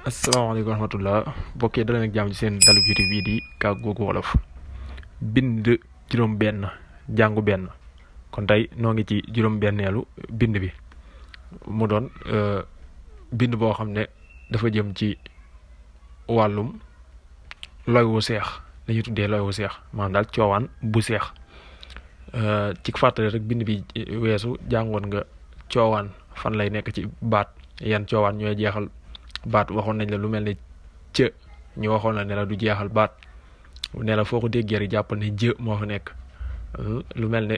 asalaamaaleykum wa rahmatullah mbokk yi daleen ak jàmm ci seen dalu YouTube bii di Kàggu Wolof bind juróom benn jàngu benn kon tey noo ngi ci juróom benneelu bind bi mu doon bind boo xam ne dafa jëm ci wàllum loy wu seex la ñuy tuddee loy wu seex maanaam daal coowaan bu seex ci fàttali rek bind bi weesu jàngoon nga coowaan fan lay nekk ci baat yan coowaan ñooy jeexal baat waxoon nañ la lu mel ne cë ñu waxoon la ne la du jeexal baat ne la foo ko déggee rek jàppal ne jë moo fa nekk lu mel ne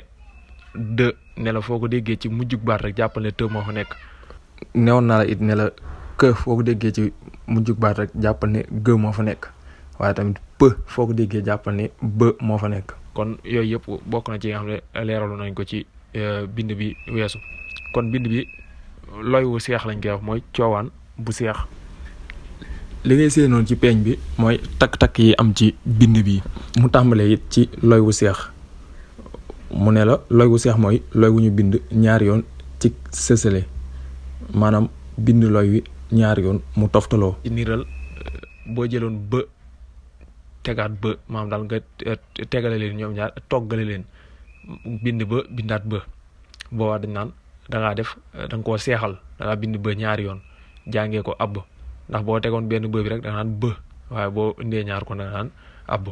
dë ne la foo ko déggee ci mujjug baat rek jàppal ne të moo fa nekk newoon naa la it ne la kë foo ko déggee ci mujjug baat rek jàppal ne gë moo fa nekk waaye tamit pë foo ko déggee jàppal ne bë moo fa nekk kon yooyu yëpp bokk na ci nga xam ne leeralu nañ ko ci bind bi weesu kon bind bi loy wu seex lañ koy wax mooy coowaan bu seex li ngay séenoon ci peeñ bi mooy takk-takk yi am ci bind bi mu tàmbalee it ci loy wu seex mu ne la loy wu seex mooy loy wu ñu bind ñaari yoon ci sësale maanaam bind loy wi ñaari yoon mu toftaloo ci niiral boo jëloon bë tegaat bë maanaam daal nga tegale leen ñoom ñaar toggale leen bind ba bindaat bë boobaa dañ naan dangaa def danga koo seexal dangaa bind bë ñaari yoon jàngee ko abb ndax boo tegoon benn bë bi rek da nga naan bë waaye boo indee ñaar ko da nga naan abb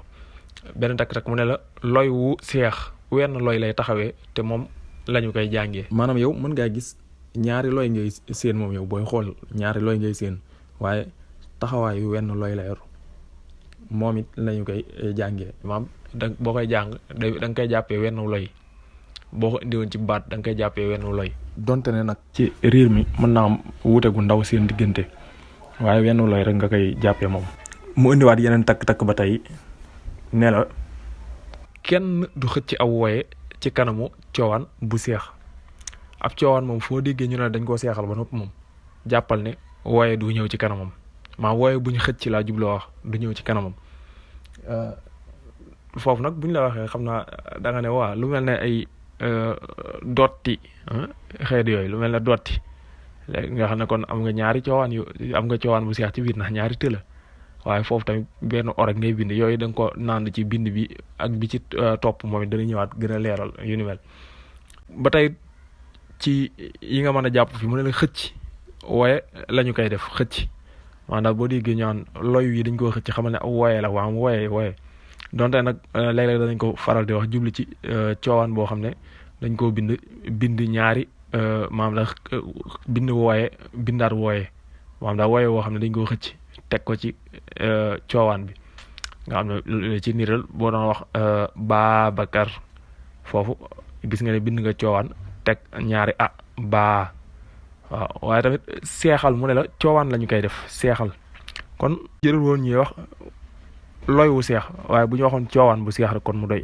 benn takk mu ne la loy wu seex wenn loy lay taxawee te moom lañu koy jàngee maanaam yow mën ngaa gis ñaari loy ngay seen moom yow booy xool ñaari loy ngay seen waaye taxawaayu wenn loy la yor moom it lañu koy jàngee maam boo koy jàng da nga koy jàppee wenn loy boo ko indiwoon ci baat da nga koy jàppee wenn loy donte ne nag ci riir mi mën naa am wuute gu ndaw seen diggante waaye wenn loy rek nga koy jàppee moom mu indiwaat yeneen takk-takk ba tey ne la kenn du xëcc aw wooye ci kanamu coowaan bu seex ab coowaan moom foo déggee ñu ne dañ koo seexal ba noppi moom jàppal ne wooye du ñëw ci kanamam maa wooye bu ñu xëcc laa jubloo wax du ñëw ci kanamam foofu nag bu ñu la waxee xam naa da nga ne waa lu mel ne ay dotti xeet yooyu lu mel ne dotti léegi nga xam ne kon am nga ñaari coowaan yu am nga coowaan bu seex ci biir ndax ñaari tëla waaye foofu tamit benn orek ngay bind yooyu da nga ko naan ci bind bi ak bi ci topp moom it dana ñëwaat gën a leeral yu ni mel ba tey ci yi nga mën a jàpp fi mu ne la xëcc wooye la ñu koy def xëcc maanaam boo déggee ñaan loy yi dañ koo xëcc xamal ne aw wooye la waa am wooye donte nag léeg-léeg danañ ko faral di wax jublu ci coowaan boo xam ne dañ koo bind ñaari maam la bind wooye bindaat wooye maam daal wooye woo xam ne dañ koo xëcc teg ko ci coowaan bi nga xam ne ci niral boo doon wax Babacar foofu gis nga ne bind nga coowaan teg ñaari baa waaw waaye tamit seexal mu ne la coowaan lañu koy def seexal kon jërul woon ñuy wax loy wu seex waaye bu ñu waxoon coowaan bu seex rek kon mu doy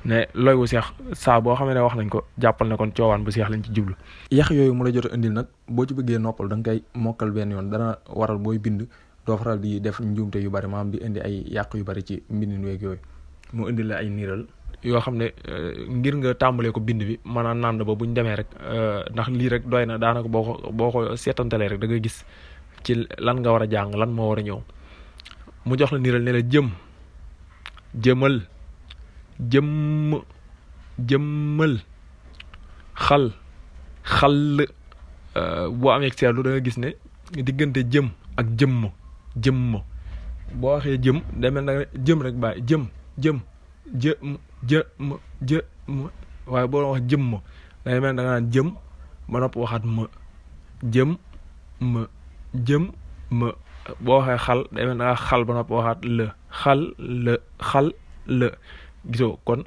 ne loy wu seex saa boo xamee ne wax nañ ko jàppal ne kon coowaan bu seex lañ ci jublu yax yooyu mu la jot a indil nag boo ci bëggee noppal da nga koy mokkal benn yoon dana waral booy bind doo faral di def njuumte yu bari maanaam di indi ay yàq yu bari ci mbindin weeg yooyu mu indil la ay niiral yoo xam ne ngir nga tàmbalee ko bind bi mën a nànd ba buñ demee rek ndax lii rek doy na daanaka boo ko seetantalee rek da nga gis ci lan nga war a jàng lan moo war a ñëw mu jox la niiral ne la jëmal jëmmal xal boo amee seetlu da nga gis ne diggante jëm ak jëmm boo waxee jëm day mel na jëm rek bàyyi jëm waaye boo wax jëmm day mel da nga naan jëm ba nopp waxaat jëm boo waxee xal day mel da nga xal ba nopp waxaat xal la gisoo kon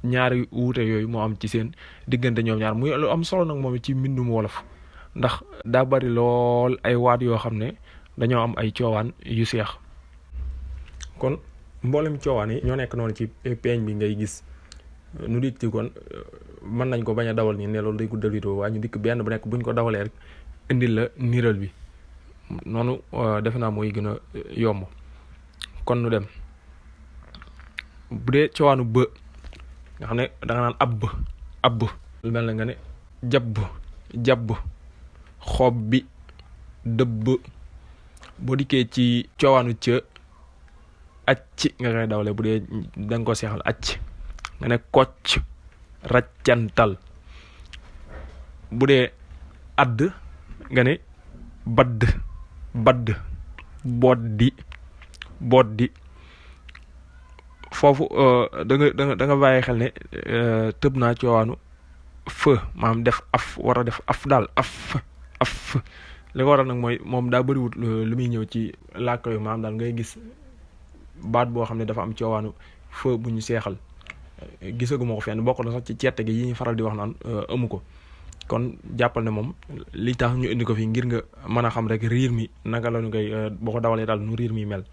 ñaari wuute yooyu moo am ci seen diggante ñoom ñaar muy lu am solo nag moom ci mbindum wolof ndax daa bari lool ay waat yoo xam ne dañoo am ay coowaan yu seex kon mboolem coowaan yi ñoo nekk noonu ci peeñ bi ngay gis nu dikk ci kon mën nañ ko bañ a dawal nii ne loolu day guddal vidéo waaye ñu dikk benn bu nekk buñ ko dawalee rek indil la niiral bi noonu defe naa mooy gën a yomb kon nu dem bu dee coowaanu bë nga xam ne danga naan abb lu mel na nga ne jabb xob bi dëbb boo dikkee ci coowaanu ca acc nga koy dawle bu dee da nga ko seexal acc nga ne kocc raccantal. bu dee add nga ne badd boddi foofu da nga bàyyi xel ne tëb naa coowaanu fë maanaam def af war a def af daal af li ko waral nag mooy moom daa bëriwut lu muy ñëw ci làkk yu maanaam daal ngay gis baat boo xam ne dafa am coowaanu fë bu ñu seexal gisaguma ko fenn bokk na sax ci ceete gi yi ñu faral di wax naan amu ko. kon jàppal ne moom li tax ñu indi ko fi ngir nga mën a xam rek riir mi naka la ñu koy boo ko dawalee daal nu riir mi mel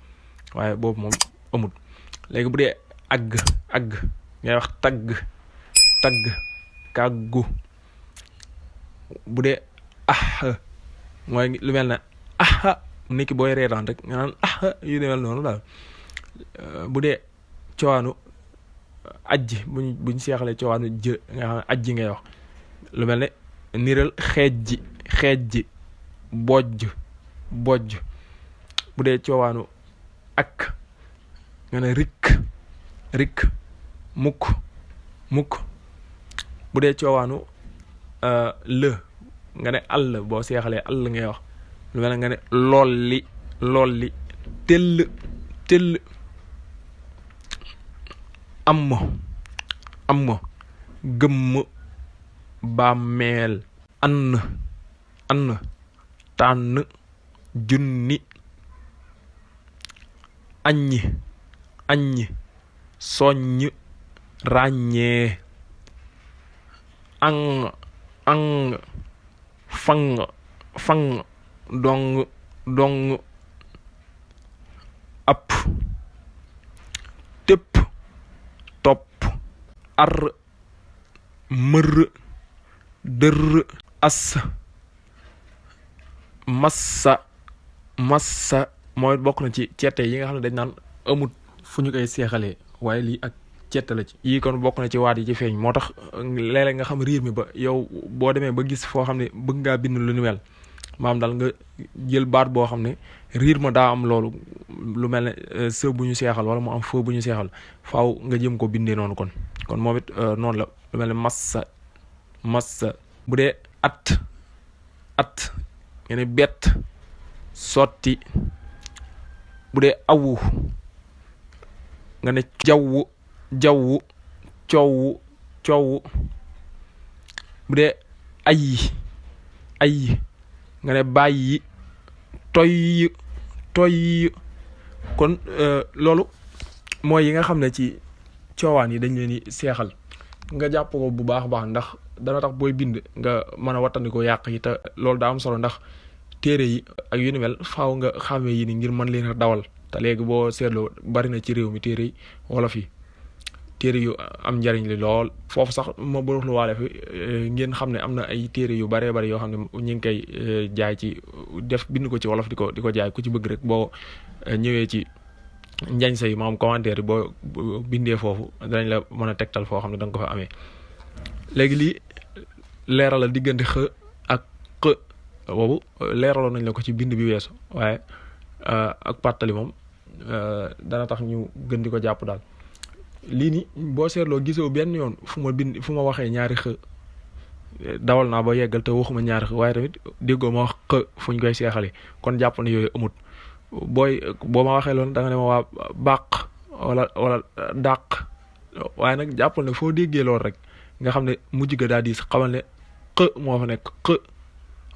waaye boobu moom amul. léegi bu dee agg ngay wax tagg kàggu. bu dee mooy lu mel ne nit ki booy reetaan rek nga naan yu demel noonu daal. bu dee cowaanu ajji buñ seexalee cowaanu jë nga xam ne ajji ngay wax lu mel ne niral xeej ji bojj. bu dee coowaanu ak nga ne rik mukk. bu dee coowaanu lë nga ne àll boo seexalee àll ngay wax lu mel ne nga ne lolli tëll am gëmm bàmmeel ann tànn junni aññ soññ ràññee ang fang dong app tépp topp ar mër dër as massa mooy bokk na ci ceete yi nga xam ne dañ naan amut fu ñu koy seexalee waaye lii ak ceete la ci yii kon bokk na ci waat yi ci feeñ moo tax léeg-léeg nga xam riir mi ba yow boo demee ba gis foo xam ne bëgg ngaa bind lu ni mel maam daal nga jël baat boo xam ne riir ma daa am loolu lu mel ne së bu ñu seexal wala mu am fë bu ñu seexal faaw nga jëm ko bindee noonu kon moom it noonu la lu mel ne massa bu dee at nga ne bett sotti. bu dee awu nga ne jawwu coowu. bu dee ay nga ne bàyyi toy kon loolu mooy yi nga xam ne ci coowaan yi dañ leen di seexal nga jàpp ko bu baax ndax dana tax booy bind nga mën a wattandiko yàq yi te loolu daa am solo ndax téere yi ak yu ni mel faaw nga xàmmee yi ni ngir mën leen a dawal te léegi boo seetloo bari na ci réew mi téere yi wolof yi téere yu am njariñ li lool foofu sax ma bëruxlu waale fi ngeen xam ne am na ay téere yu baree bari yoo xam ne ñu ngi koy jaay ci def bind ko ci wolof di ko jaay ku ci bëgg rek boo ñëwee ci njañ say maam commentaire yi boo bindee foofu danañ la mën a tegtal foo xam ne da nga ko fa amee. léegi lii leeral la diggante x ak q boobu leeraloon nañ la ko ci bind bi weesu waaye ak pàttali moom dana tax ñu gën di ko jàpp daal. lii ni boo seetloo gisoo benn yoon fu ma waxee ñaari x dawal naa ba yeggal te waxuma ñaari x waaye tamit déggoo ma wax x fu ñu koy seexale kon jàpp ne yooyu amut boo ma waxee loon da nga ne ma waa bàq wala dàq waaye nag jàppal ne foo déggee lool rek nga xam ne mujj ga daal di xamal ne x moo fa nekk x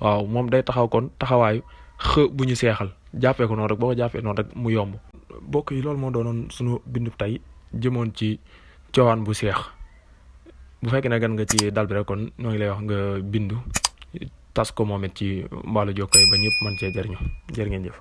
waaw moom day taxaw kon taxawaayu x bu ñu seexal jàppee ko noonu rek boo ko jàppee noonu rek mu yomb. mbokk yi loolu moo doonoon sunu bindu tey jëmoon ci coowaan bu seex bu fekkee ne gan nga ci dal bi rek kon ñoo ngi lay wax nga bindu tas ko moom it ci mbaalu jokkoo ba ñëpp mën cee jëriñu jërë ngeen jëf.